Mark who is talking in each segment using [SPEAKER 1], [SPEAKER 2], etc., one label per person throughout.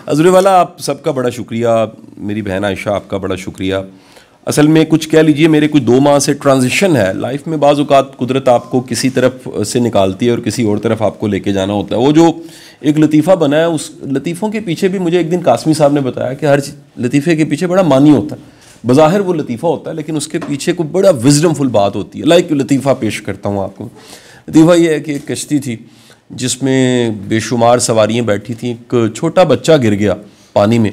[SPEAKER 1] अज़ुरे वाला, आप सबका बड़ा शुक्रिया। मेरी बहन आयशा, आपका बड़ा शुक्रिया। असल में कुछ कह लीजिए, मेरे कुछ 2 माह से ट्रांजिशन है लाइफ में। बाज़ औक़ात कुदरत आपको किसी तरफ से निकालती है और किसी और तरफ आपको लेके जाना होता है। वो जो एक लतीफ़ा बना है, उस लतीफ़ों के पीछे भी मुझे एक दिन कासमी साहब ने बताया कि हर लतीफ़े के पीछे बड़ा मानी होता है। बज़ाहिर वो लतीफ़ा होता है, लेकिन उसके पीछे कोई बड़ा विज़डमफुल बात होती है। लाइक लतीफ़ा पेश करता हूँ आपको। लतीफ़ा ये है कि एक कश्ती थी जिसमें बेशुमार सवारियाँ बैठी थीं। एक छोटा बच्चा गिर गया पानी में,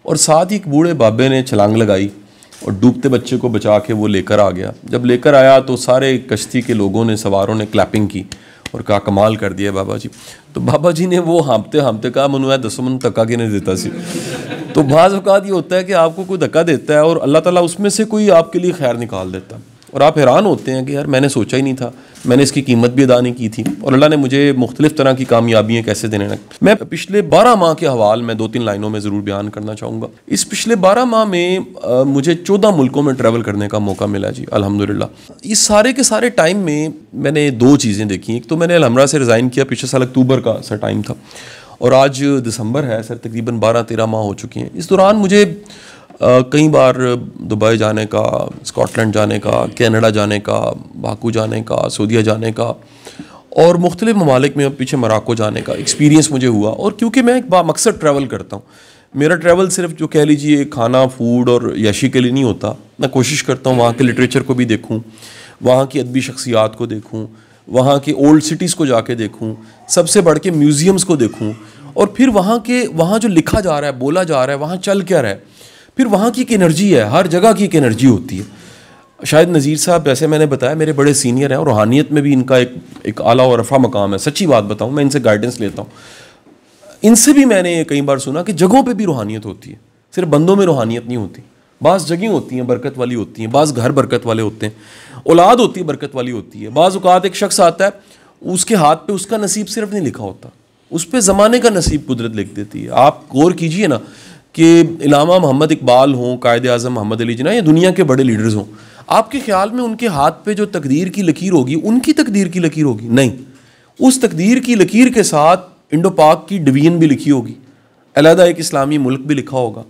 [SPEAKER 1] और साथ ही एक बूढ़े बाबे ने छलांग लगाई और डूबते बच्चे को बचा के वो लेकर आ गया। जब लेकर आया तो सारे कश्ती के लोगों ने, सवारों ने क्लैपिंग की और कहा कमाल कर दिया बाबा जी। तो बाबा जी ने वो हाँपते हाँपते कहा, मनुआ 10 मन धक्का कि नहीं देता सी। तो बाज़ औक़ात ये होता है कि आपको कोई धक्का देता है और अल्लाह ताला उसमें से कोई आपके लिए खैर निकाल देता है, और आप हैरान होते हैं कि यार मैंने सोचा ही नहीं था, मैंने इसकी कीमत भी अदा नहीं की थी, और अल्लाह ने मुझे मुख्तलिफ़ तरह की कामयाबियाँ कैसे देने लगे। मैं पिछले 12 माह के हवाल में 2-3 लाइनों में ज़रूर बयान करना चाहूँगा। इस पिछले 12 माह में मुझे 14 मुल्कों में ट्रैवल करने का मौका मिला जी, अल्हम्दुलिल्लाह। इस सारे के सारे टाइम में मैंने 2 चीज़ें देखी। एक तो मैंने अलहमरा से रिज़ाइन किया, पिछले साल अक्टूबर का सर टाइम था, और आज दिसंबर है सर, तकरीबन 12-13 माह हो चुके हैं। इस दौरान मुझे कई बार दुबई जाने का, स्कॉटलैंड जाने का, कनाडा जाने का, बाकू जाने का, सऊदीया जाने का, और मुख्तलिफ़ ममालिक में पीछे मोरक्को जाने का एक्सपीरियंस मुझे हुआ। और क्योंकि मैं एक बामकसद ट्रैवल करता हूँ, मेरा ट्रैवल सिर्फ जो कह लीजिए खाना, फूड और यशी के लिए नहीं होता। मैं कोशिश करता हूँ वहाँ के लिटरेचर को भी देखूँ, वहाँ की अदबी शख्सियात को देखूँ, वहाँ के ओल्ड सिटीज़ को जाके देखूँ, सबसे बढ़ के म्यूज़ियम्स को देखूँ, और फिर वहाँ जो लिखा जा रहा है, बोला जा रहा है, वहाँ चल क्या रहा है, फिर वहाँ की एक एनर्जी है, हर जगह की एक एनर्जी होती है। शायद नज़ीर साहब, जैसे मैंने बताया, मेरे बड़े सीनियर हैं और रूहानियत में भी इनका एक आला और रफ़ा मकाम है। सच्ची बात बताऊँ, मैं इनसे गाइडेंस लेता हूँ। इनसे भी मैंने कई बार सुना कि जगहों पे भी रूहानियत होती है, सिर्फ बंदों में रूहानियत नहीं होती। बाज़ जगह होती हैं बरकत वाली होती हैं, बाज़ घर बरकत वाले होते हैं, औलाद होती है बरकत वाली होती है। बाज़ औक़ात एक शख्स आता है, उसके हाथ पे उसका नसीब सिर्फ नहीं लिखा होता, उस पर ज़माने का नसीब कुदरत लिख देती है। आप गौर कीजिए ना कि इलामा मोहम्मद इकबाल हों, कायद आज़म मोहम्मद अली जिन्ना, या दुनिया के बड़े लीडर्स हों, आपके ख्याल में उनके हाथ पे जो तकदीर की लकीर होगी उनकी तकदीर की लकीर होगी? नहीं, उस तकदीर की लकीर के साथ इंडो पाक की डिवीज़न भी लिखी होगी, अलहदा एक इस्लामी मुल्क भी लिखा होगा,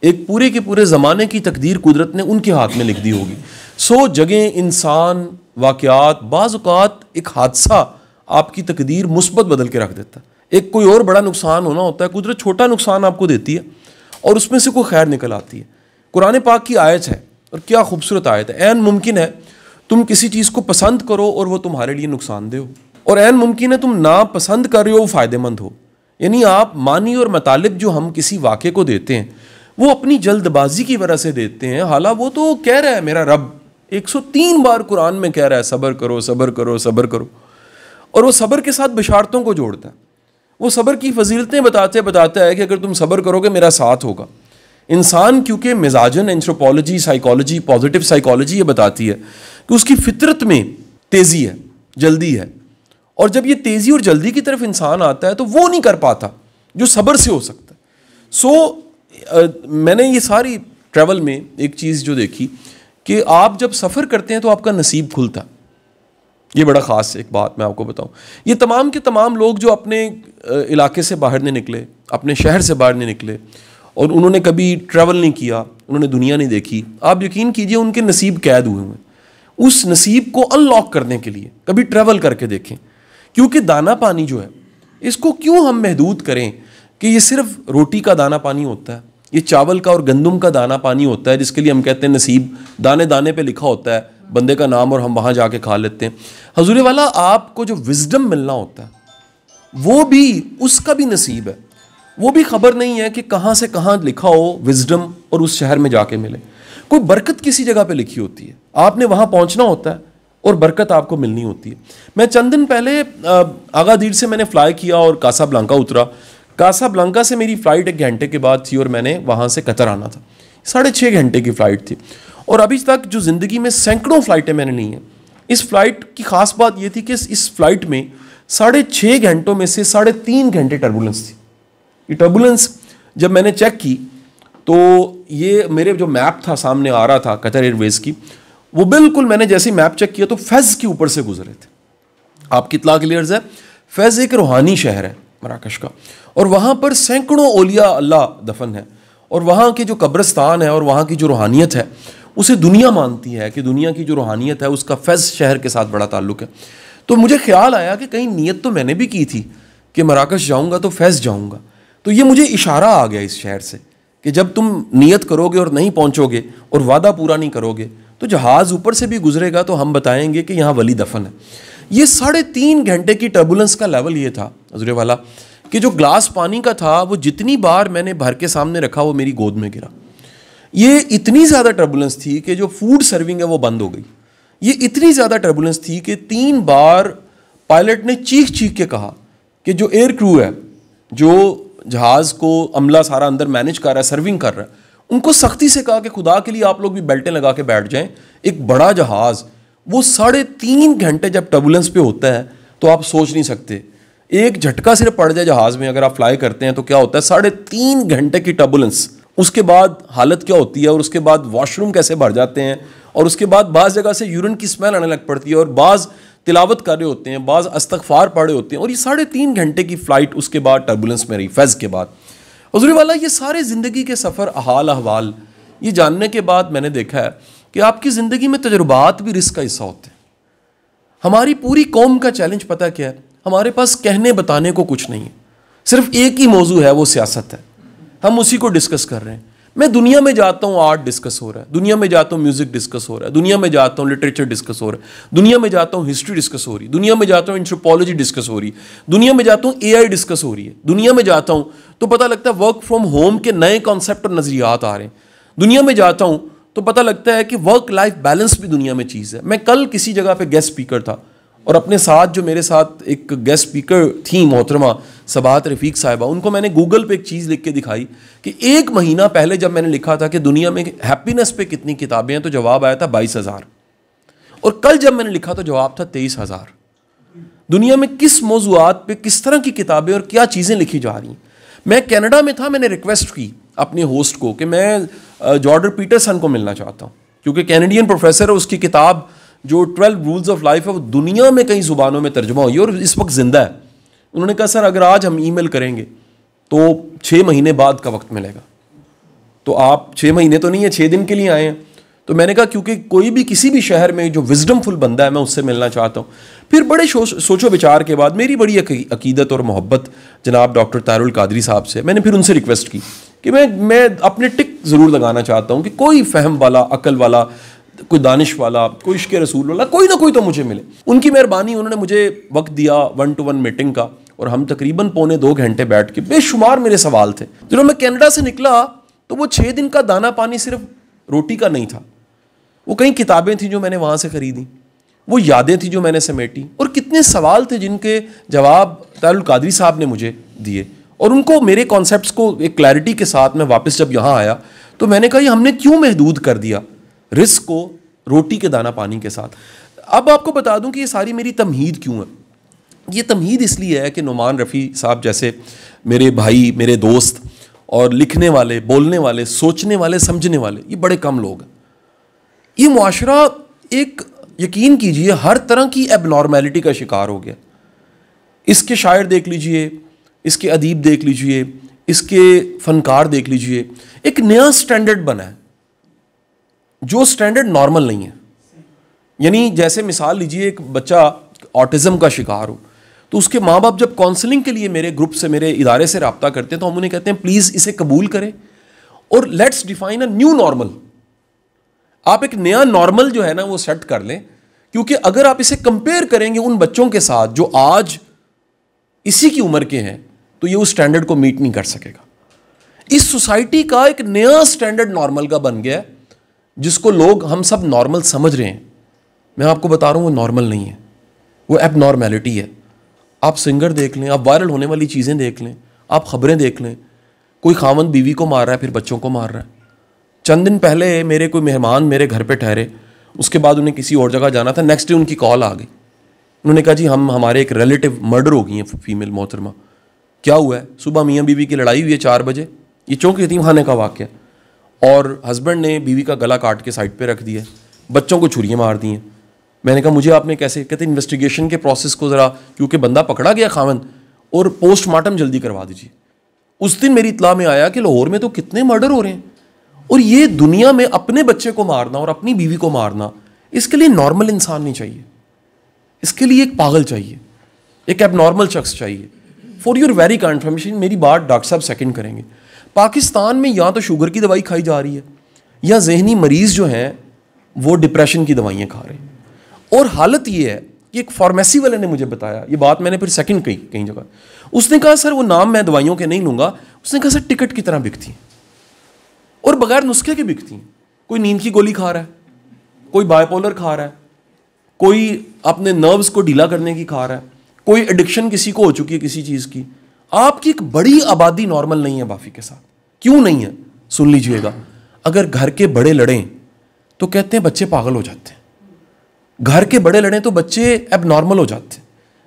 [SPEAKER 1] एक पूरे के पूरे ज़माने की तकदीर कुदरत ने उनके हाथ में लिख दी होगी। सो जगह, इंसान, वाक़यात, बाज़ औक़ात एक हादसा आपकी तकदीर मुस्बत बदल के रख देता है। एक कोई और बड़ा नुकसान होना होता है, कुदरत छोटा नुकसान आपको देती है और उसमें से कोई खैर निकल आती है। कुरान पाक की आयत है, और क्या खूबसूरत आयत है। ऐन मुमकिन है तुम किसी चीज़ को पसंद करो और वो तुम्हारे लिए नुकसानदेह हो, और ऐन मुमकिन है तुम ना पसंद कर रहे हो वो फ़ायदेमंद हो। यानी आप मानी और मतालिब जो हम किसी वाक़े को देते हैं वो अपनी जल्दबाजी की वजह से देते हैं। हालांकि वो तो कह रहा है, मेरा रब 103 बार कुरान में कह रहा है सब्र करो, सब्र करो, सब्र करो, और वो सब्र के साथ बशारतों को जोड़ता है। वो सब्र की फजीलतें बताता है कि अगर तुम सब्र करोगे मेरा साथ होगा। इंसान क्योंकि मिजाजन, एंथ्रोपोलॉजी, साइकोलॉजी, पॉजिटिव साइकोलॉजी ये बताती है कि उसकी फितरत में तेज़ी है, जल्दी है, और जब ये तेज़ी और जल्दी की तरफ इंसान आता है तो वो नहीं कर पाता जो सब्र से हो सकता है। सो मैंने ये सारी ट्रैवल में एक चीज़ जो देखी कि आप जब सफ़र करते हैं तो आपका नसीब खुलता है। ये बड़ा ख़ास एक बात मैं आपको बताऊं, ये तमाम के तमाम लोग जो अपने इलाके से बाहर नहीं निकले, अपने शहर से बाहर नहीं निकले, और उन्होंने कभी ट्रैवल नहीं किया, उन्होंने दुनिया नहीं देखी, आप यकीन कीजिए उनके नसीब कैद हुए हैं। उस नसीब को अनलॉक करने के लिए कभी ट्रैवल करके देखें, क्योंकि दाना पानी जो है इसको क्यों हम महदूद करें कि ये सिर्फ रोटी का दाना पानी होता है, ये चावल का और गंदम का दाना पानी होता है, जिसके लिए हम कहते हैं नसीब, दाने दाने पे लिखा होता है बंदे का नाम और हम वहाँ जाके खा लेते हैं। हजूर वाला, आपको जो विजडम मिलना होता है वो भी, उसका भी नसीब है। वो भी खबर नहीं है कि कहाँ से कहाँ लिखा हो विजडम और उस शहर में जाके मिले। कोई बरकत किसी जगह पे लिखी होती है, आपने वहाँ पहुँचना होता है और बरकत आपको मिलनी होती है। मैं चंद दिन पहले आगादीर से मैंने फ़्लाई किया और कासाब्लांका उतरा। कासाब्लांका से मेरी फ़्लाइट 1 घंटे के बाद थी और मैंने वहाँ से कतर आना था। 6.5 घंटे की फ़्लाइट थी, और अभी तक जो ज़िंदगी में सैकड़ों फ़्लाइटें मैंने ली हैं, इस फ़्लाइट की ख़ास बात ये थी कि इस फ़्लाइट में 6.5 घंटों में से 3.5 घंटे टर्बुलेंस थी। ये टर्बुलेंस जब मैंने चेक की तो ये मेरे जो मैप था सामने आ रहा था कतर एयरवेज़ की, वो बिल्कुल मैंने जैसे मैप चेक किया तो फैज़ के ऊपर से गुजरे थे। आपकी इत्तला क्लियर है, फैज़ एक रूहानी शहर है, मराकश का, और वहाँ पर सैकड़ों औलिया अल्लाह दफन है, और वहाँ के जो कब्रिस्तान है और वहाँ की जो रूहानियत है उसे दुनिया मानती है कि दुनिया की जो रूहानियत है उसका फैज़ शहर के साथ बड़ा ताल्लुक़ है। तो मुझे ख्याल आया कि कहीं नीयत तो मैंने भी की थी कि मराकश जाऊँगा तो फैज़ जाऊँगा, तो ये मुझे इशारा आ गया इस शहर से कि जब तुम नियत करोगे और नहीं पहुँचोगे और वादा पूरा नहीं करोगे तो जहाज़ ऊपर से भी गुजरेगा तो हम बताएंगे कि यहाँ वली दफन है। ये 3.5 घंटे की टर्बुलेंस का लेवल ये था हज़रे वाला कि जो ग्लास पानी का था वो जितनी बार मैंने भर के सामने रखा वो मेरी गोद में गिरा। ये इतनी ज़्यादा टर्बुलेंस थी कि जो फूड सर्विंग है वो बंद हो गई। ये इतनी ज़्यादा टर्बुलेंस थी कि 3 बार पायलट ने चीख चीख के कहा कि जो एयर क्रू है, जो जहाज़ को अमला सारा अंदर मैनेज कर रहा है, सर्विंग कर रहा है, उनको सख्ती से कहा कि खुदा के लिए आप लोग भी बेल्टें लगा के बैठ जाएं। एक बड़ा जहाज़ वो 3.5 घंटे जब टर्बुलेंस पे होता है तो आप सोच नहीं सकते, एक झटका सिर्फ पड़ जाए जहाज़ में अगर आप फ्लाई करते हैं तो क्या होता है, 3.5 घंटे की टर्बुलेंस, उसके बाद हालत क्या होती है, और उसके बाद वॉशरूम कैसे भर जाते हैं, और उसके बाद बाज़ जगह से यूरिन की स्मेल आने लग पड़ती है, और बाज़ तिलावत कर रहे होते हैं, बाज़ इस्तग़फ़ार पढ़ रहे होते हैं, और ये 3.5 घंटे की फ़्लाइट उसके बाद टर्बुलेंस में रही फैज़ के बाद। हुज़ूर वाला ये सारे ज़िंदगी के सफ़र, हाल अहवाल ये जानने के बाद मैंने देखा है कि आपकी ज़िंदगी में तजुर्बात भी रिस्क का हिस्सा होते हैं। हमारी पूरी कौम का चैलेंज पता क्या है, हमारे पास कहने बताने को कुछ नहीं है, सिर्फ एक ही मौजू है, वो सियासत है। हम उसी को डिस्कस कर रहे हैं। मैं दुनिया में जाता हूँ आर्ट डिस्कस हो रहा है, दुनिया में जाता हूँ म्यूज़िक डिस्कस हो रहा है, दुनिया में जाता हूँ लिटरेचर डिस्कस हो रहा है, दुनिया में जाता हूँ हिस्ट्री डिस्कस हो रही है, दुनिया में जाता हूँ एंथ्रोपोलॉजी डिस्कस हो रही है, दुनिया में जाता हूँ AI डिस्कस हो रही है, दुनिया में जाता हूँ तो पता लगता है वर्क फ्रॉम होम के नए कॉन्सेप्ट और नज़रियात आ रहे हैं, दुनिया में जाता हूँ तो पता लगता है कि वर्क लाइफ बैलेंस भी दुनिया में चीज़ है। मैं कल किसी जगह पे गेस्ट स्पीकर था और अपने साथ जो मेरे साथ एक गेस्ट स्पीकर थी मोहतरमा सबात रफ़ीक साहिबा, उनको मैंने गूगल पे एक चीज़ लिख के दिखाई कि 1 महीना पहले जब मैंने लिखा था कि दुनिया में हैप्पीनेस पे कितनी किताबें हैं तो जवाब आया था 22,000, और कल जब मैंने लिखा तो जवाब था 23,000। दुनिया में किस मौज़ूआत पे किस तरह की किताबें और क्या चीज़ें लिखी जा रही हैं। मैं कनाडा में था, मैंने रिक्वेस्ट की अपने होस्ट को कि मैं जॉर्डन पीटरसन को मिलना चाहता हूँ, क्योंकि कैनेडियन प्रोफेसर है, उसकी किताब जो 12 रूल्स ऑफ लाइफ है वो दुनिया में कई ज़ुबानों में तर्जुमा हुई है और इस वक्त ज़िंदा है। उन्होंने कहा सर अगर आज हम ईमेल करेंगे तो 6 महीने बाद का वक्त मिलेगा, तो आप 6 महीने तो नहीं है, 6 दिन के लिए आए हैं। तो मैंने कहा क्योंकि कोई भी किसी भी शहर में जो विजडमफुल बंदा है मैं उससे मिलना चाहता हूँ। फिर बड़े सोचो विचार के बाद मेरी बड़ी अकीदत और मोहब्बत जनाब डॉक्टर तारुल कादरी साहब से, मैंने फिर उनसे रिक्वेस्ट की कि मैं अपने टिक ज़रूर लगाना चाहता हूँ कि कोई फ़हम वाला, अकल वाला, कोई दानिश वाला, कोई इश्क़ रसूल वाला, कोई ना कोई तो मुझे मिले। उनकी मेहरबानी, उन्होंने मुझे वक्त दिया 1-to-1 मीटिंग का और हम तकरीबन 2.25 घंटे बैठ के बेशुमार मेरे सवाल थे। जब मैं कनाडा से निकला तो वो 6 दिन का दाना पानी सिर्फ रोटी का नहीं था, वो कई किताबें थी जो मैंने वहाँ से ख़रीदी, वो यादें थी जो मैंने समेटी, और कितने सवाल थे जिनके जवाब तारुल कादरी साहब ने मुझे दिए। और उनको मेरे कॉन्सेप्ट्स को एक क्लैरिटी के साथ मैं वापस जब यहाँ आया तो मैंने कहा ये हमने क्यों महदूद कर दिया रिस्क को रोटी के दाना पानी के साथ। अब आपको बता दूं कि ये सारी मेरी तमहीद क्यों है। ये तमहीद इसलिए है कि नुमान रफ़ी साहब जैसे मेरे भाई, मेरे दोस्त और लिखने वाले, बोलने वाले, सोचने वाले, समझने वाले, ये बड़े कम लोग हैं। ये मुआशरा एक, यकीन कीजिए, हर तरह की एबनॉर्मेलिटी का शिकार हो गया। इसके शायर देख लीजिए, इसके अदीब देख लीजिए, इसके फ़नकार देख लीजिए, एक नया स्टैंडर्ड बना है जो स्टैंडर्ड नॉर्मल नहीं है। यानी जैसे मिसाल लीजिए, एक बच्चा ऑटिज़म का शिकार हो तो उसके माँ बाप जब काउंसलिंग के लिए मेरे ग्रुप से, मेरे इदारे से रब्ता करते हैं तो हम उन्हें कहते हैं प्लीज़ इसे कबूल करें और let's define a new normal. आप एक नया नॉर्मल जो है ना वो सेट कर लें, क्योंकि अगर आप इसे कंपेयर करेंगे उन बच्चों के साथ जो आज इसी की उम्र के हैं तो ये उस स्टैंडर्ड को मीट नहीं कर सकेगा। इस सोसाइटी का एक नया स्टैंडर्ड नॉर्मल का बन गया है जिसको लोग, हम सब नॉर्मल समझ रहे हैं। मैं आपको बता रहा हूँ वो नॉर्मल नहीं है, वो एबनॉर्मेलिटी है। आप सिंगर देख लें, आप वायरल होने वाली चीज़ें देख लें, आप ख़बरें देख लें, कोई खामन बीवी को मार रहा है फिर बच्चों को मार रहा है। चंद दिन पहले मेरे कोई मेहमान मेरे घर पे ठहरे, उसके बाद उन्हें किसी और जगह जाना था, नेक्स्ट डे उनकी कॉल आ गई। उन्होंने कहा जी हमारे एक रिलेटिव मर्डर हो गई है, फीमेल मोहतरमा। क्या हुआ है? सुबह मियाँ बीवी की लड़ाई हुई है 4 बजे, ये चौंक यतीम खाने का वाक़या, और हस्बैंड ने बीवी का गला काट के साइड पे रख दिया, बच्चों को छुरियाँ मार दी हैं। मैंने कहा मुझे आपने कैसे? कहते इन्वेस्टिगेशन के प्रोसेस को ज़रा, क्योंकि बंदा पकड़ा गया खामन और पोस्टमार्टम जल्दी करवा दीजिए। उस दिन मेरी इत्ला में आया कि लाहौर में तो कितने मर्डर हो रहे हैं, और ये दुनिया में अपने बच्चे को मारना और अपनी बीवी को मारना, इसके लिए नॉर्मल इंसान नहीं चाहिए, इसके लिए एक पागल चाहिए, एक एबनॉर्मल शख्स चाहिए। फॉर योर वेरी कंफर्मेशन, मेरी बात डॉक्टर साहब सेकंड करेंगे, पाकिस्तान में या तो शुगर की दवाई खाई जा रही है या जहनी मरीज जो हैं वो डिप्रेशन की दवाइयाँ खा रहे हैं। और हालत ये है कि एक फार्मेसी वाले ने मुझे बताया, ये बात मैंने फिर सेकंड कही कहीं जगह, उसने कहा सर वो नाम मैं दवाइयों के नहीं लूँगा, उसने कहा सर टिकट की तरह बिकती हैं और बगैर नुस्खे के बिकती हैं। कोई नींद की गोली खा रहा है, कोई बायपोलर खा रहा है, कोई अपने नर्व्स को ढीला करने की खा रहा है, कोई एडिक्शन किसी को हो चुकी है किसी चीज़ की। आपकी एक बड़ी आबादी नॉर्मल नहीं है बाफी के साथ। क्यों नहीं है? सुन लीजिएगा, अगर घर के बड़े लड़ें तो कहते हैं बच्चे पागल हो जाते हैं, घर के बड़े लड़ें तो बच्चे एबनॉर्मल हो जाते हैं,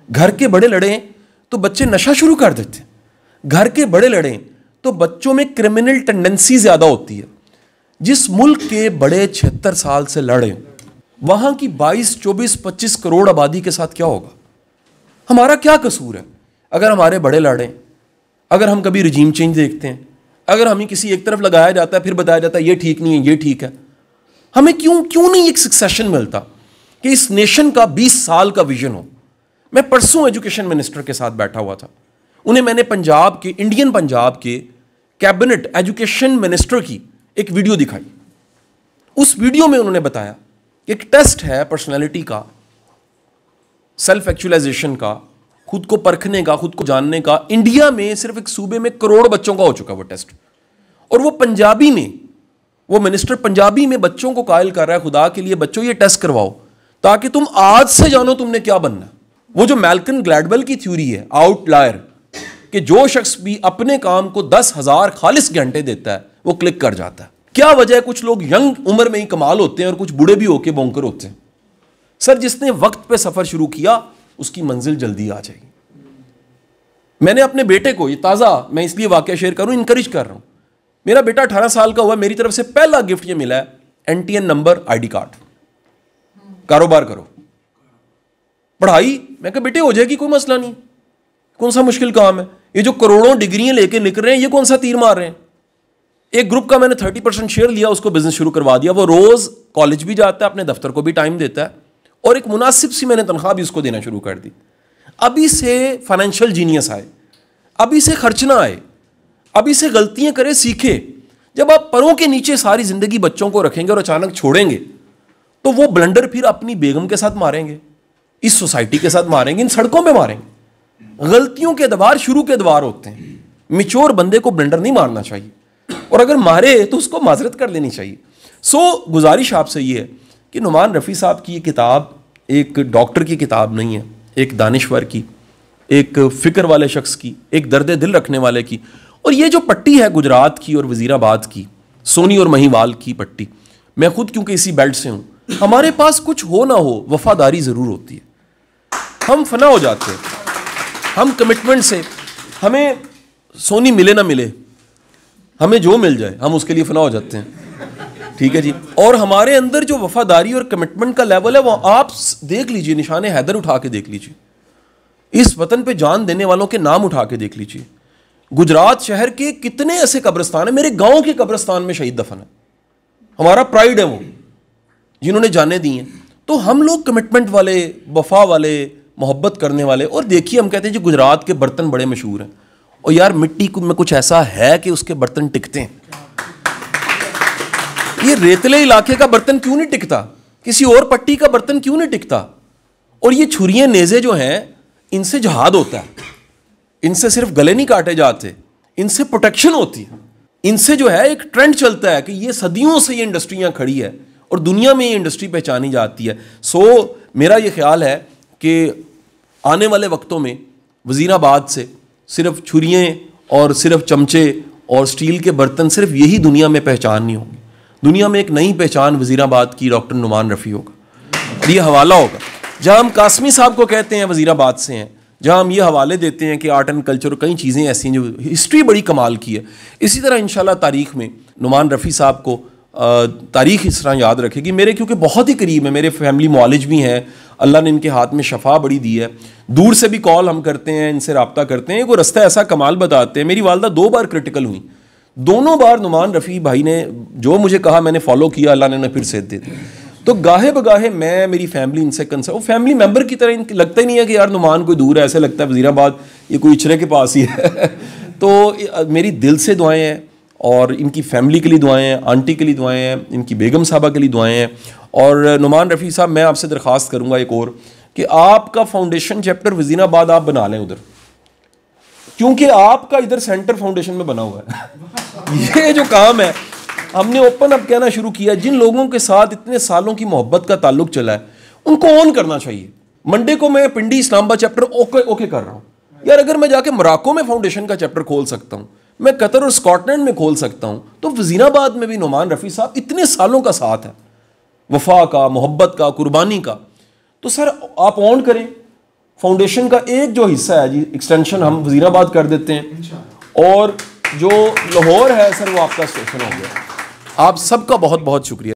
[SPEAKER 1] घर के बड़े लड़ें तो बच्चे नशा शुरू कर देते हैं, घर के बड़े लड़ें तो बच्चों में क्रिमिनल टेंडेंसी ज़्यादा होती है। जिस मुल्क के बड़े 76 साल से लड़े, वहाँ की 22, 24, 25 करोड़ आबादी के साथ क्या होगा? हमारा क्या कसूर है अगर हमारे बड़े लड़ें, अगर हम कभी रिजीम चेंज देखते हैं, अगर हमें किसी एक तरफ लगाया जाता है फिर बताया जाता है ये ठीक नहीं है ये ठीक है। हमें क्यों नहीं एक सक्सेशन मिलता कि इस नेशन का 20 साल का विजन हो। मैं परसों एजुकेशन मिनिस्टर के साथ बैठा हुआ था, उन्हें मैंने पंजाब के, इंडियन पंजाब के कैबिनेट एजुकेशन मिनिस्टर की एक वीडियो दिखाई। उस वीडियो में उन्होंने बताया कि एक टेस्ट है पर्सनैलिटी का, सेल्फ एक्चुअलाइजेशन का, खुद को परखने का, खुद को जानने का। इंडिया में सिर्फ एक सूबे में करोड़ बच्चों का हो चुका वो टेस्ट, और वो पंजाबी में, वो मिनिस्टर पंजाबी में बच्चों को कायल कर रहा है, खुदा के लिए बच्चों ये टेस्ट करवाओ ताकि तुम आज से जानो तुमने क्या बनना। वो जो मैल्कम ग्लैडवेल की थ्योरी है आउटलायर, कि जो शख्स भी अपने काम को 10,000 खालिस घंटे देता है वो क्लिक कर जाता है। क्या वजह है? कुछ लोग यंग उम्र में ही कमाल होते हैं और कुछ बूढ़े भी होके बोंकर होते हैं। सर, जिसने वक्त पे सफर शुरू किया उसकी मंजिल जल्दी आ जाएगी। मैंने अपने बेटे को, ये ताज़ा मैं इसलिए वाकया शेयर करूं, इंकरेज कर रहा हूं। मेरा बेटा 18 साल का हुआ, मेरी तरफ से पहला गिफ्ट ये मिला है, NTN नंबर, ID कार्ड। कारोबार करो, पढ़ाई, मैं कहा बेटे हो जाएगी, कोई मसला नहीं, कौन सा मुश्किल काम है। ये जो करोड़ों डिग्रियां लेके निकल रहे हैं, ये कौन सा तीर मार रहे हैं। एक ग्रुप का मैंने 30% शेयर लिया, उसको बिजनेस शुरू करवा दिया। वो रोज कॉलेज भी जाता है, अपने दफ्तर को भी टाइम देता है, और एक मुनासिब सी मैंने तनख्वाह भी उसको देना शुरू कर दी। अभी से फाइनेंशियल जीनियस आए, अभी से खर्चना आए, अभी से गलतियां करे, सीखे। जब आप परों के नीचे सारी जिंदगी बच्चों को रखेंगे और अचानक छोड़ेंगे तो वो ब्लंडर फिर अपनी बेगम के साथ मारेंगे, इस सोसाइटी के साथ मारेंगे, इन सड़कों पे मारेंगे। गलतियों के दवार शुरू के दवार होते हैं। मिच्योर बंदे को ब्लंडर नहीं मारना चाहिए, और अगर मारे तो उसको माजरत कर लेनी चाहिए। गुजारिश आपसे ये है कि नुमान रफ़ी साहब की ये किताब एक डॉक्टर की किताब नहीं है, एक दानिश्वर की, एक फ़िक्र वाले शख्स की, एक दर्द दिल रखने वाले की। और ये जो पट्टी है गुजरात की और वज़ीराबाद की, सोनी और महिवाल की पट्टी, मैं खुद क्योंकि इसी बेल्ट से हूँ, हमारे पास कुछ हो ना हो वफादारी ज़रूर होती है। हम फना हो जाते हैं, हम कमिटमेंट से, हमें सोनी मिले ना मिले, हमें जो मिल जाए हम उसके लिए फना हो जाते हैं। ठीक है जी। और हमारे अंदर जो वफादारी और कमिटमेंट का लेवल है वो आप देख लीजिए, निशाने हैदर उठा के देख लीजिए, इस वतन पे जान देने वालों के नाम उठा के देख लीजिए। गुजरात शहर के कितने ऐसे कब्रिस्तान है, मेरे गांव के कब्रिस्तान में शहीद दफन है, हमारा प्राइड है वो, जिन्होंने जाने दी हैं। तो हम लोग कमिटमेंट वाले, वफा वाले, मोहब्बत करने वाले। और देखिए हम कहते हैं जी गुजरात के बर्तन बड़े मशहूर हैं, और यार मिट्टी में कुछ ऐसा है कि उसके बर्तन टिकते हैं। ये रेतले इलाके का बर्तन क्यों नहीं टिकता, किसी और पट्टी का बर्तन क्यों नहीं टिकता। और ये छुरियां नेज़े जो हैं, इनसे जहाद होता है, इनसे सिर्फ गले नहीं काटे जाते, इनसे प्रोटेक्शन होती है। इनसे जो है एक ट्रेंड चलता है कि ये सदियों से ये इंडस्ट्रियां खड़ी है और दुनिया में ये इंडस्ट्री पहचानी जाती है। मेरा ये ख्याल है कि आने वाले वक्तों में वज़ीराबाद से सिर्फ छुरियाँ और सिर्फ चमचे और स्टील के बर्तन, सिर्फ यही दुनिया में पहचान नहीं होगी। दुनिया में एक नई पहचान वज़ीराबाद की डॉक्टर नुमान रफ़ी होगा। ये हवाला होगा, जहाँ हम कासमी साहब को कहते हैं वज़ीराबाद से हैं, जहाँ हम ये हवाले देते हैं कि आर्ट एंड कल्चर, कई चीज़ें ऐसी हैं जो हिस्ट्री बड़ी कमाल की है। इसी तरह इंशाल्लाह तारीख़ में नुमान रफ़ी साहब को तारीख़ इस तरह याद रखेगी। मेरे क्योंकि बहुत ही करीब है, मेरे फैमिली मुआलिज भी हैं, अल्लाह ने इनके हाथ में शफा बड़ी दी है, दूर से भी कॉल हम करते हैं, इनसे रब्ता करते हैं। वो रास्ता ऐसा कमाल बताते हैं। मेरी वालदा 2 बार क्रिटिकल हुई, दोनों बार नुमान रफ़ी भाई ने जो मुझे कहा मैंने फॉलो किया, अल्लाह ने उन्हें फिर सेहत दे दी। तो गाहे बगाहे मैं, मेरी फैमिली इनसे कंसर्न, वो फैमिली मेम्बर की तरह इनकी लगता ही नहीं है कि यार नुमान कोई दूर है, ऐसे लगता है वज़ीराबाद ये कोई इचरे के पास ही है। तो मेरी दिल से दुआएं हैं और इनकी फैमिली के लिए दुआएं हैं, आंटी के लिए दुआएं हैं, इनकी बेगम साहबा के लिए दुआएं हैं। और नुमान रफ़ी साहब, मैं आपसे दरख्वास्त करूँगा एक और कि आपका फाउंडेशन चैप्टर वज़ीराबाद आप बना लें उधर, क्योंकि आपका इधर सेंटर फाउंडेशन में बना हुआ है। ये जो काम है हमने ओपन अप कहना शुरू किया, जिन लोगों के साथ इतने सालों की मोहब्बत का ताल्लुक चला है उनको ऑन करना चाहिए। मंडे को मैं पिंडी इस्लामाबाद चैप्टर ओके कर रहा हूँ यार, अगर मैं जाके मोरक्को में फाउंडेशन का चैप्टर खोल सकता हूँ, मैं कतर और स्कॉटलैंड में खोल सकता हूँ, तो वज़ीराबाद में भी नुमान रफ़ी साहब इतने सालों का साथ है, वफा का, मोहब्बत का, कुर्बानी का। तो सर आप ऑन करें फाउंडेशन का एक जो हिस्सा है जी, एक्सटेंशन हम वज़ीराबाद कर देते हैं, और जो लाहौर है सर वो आपका स्टेशन हो गया। आप सबका बहुत बहुत शुक्रिया।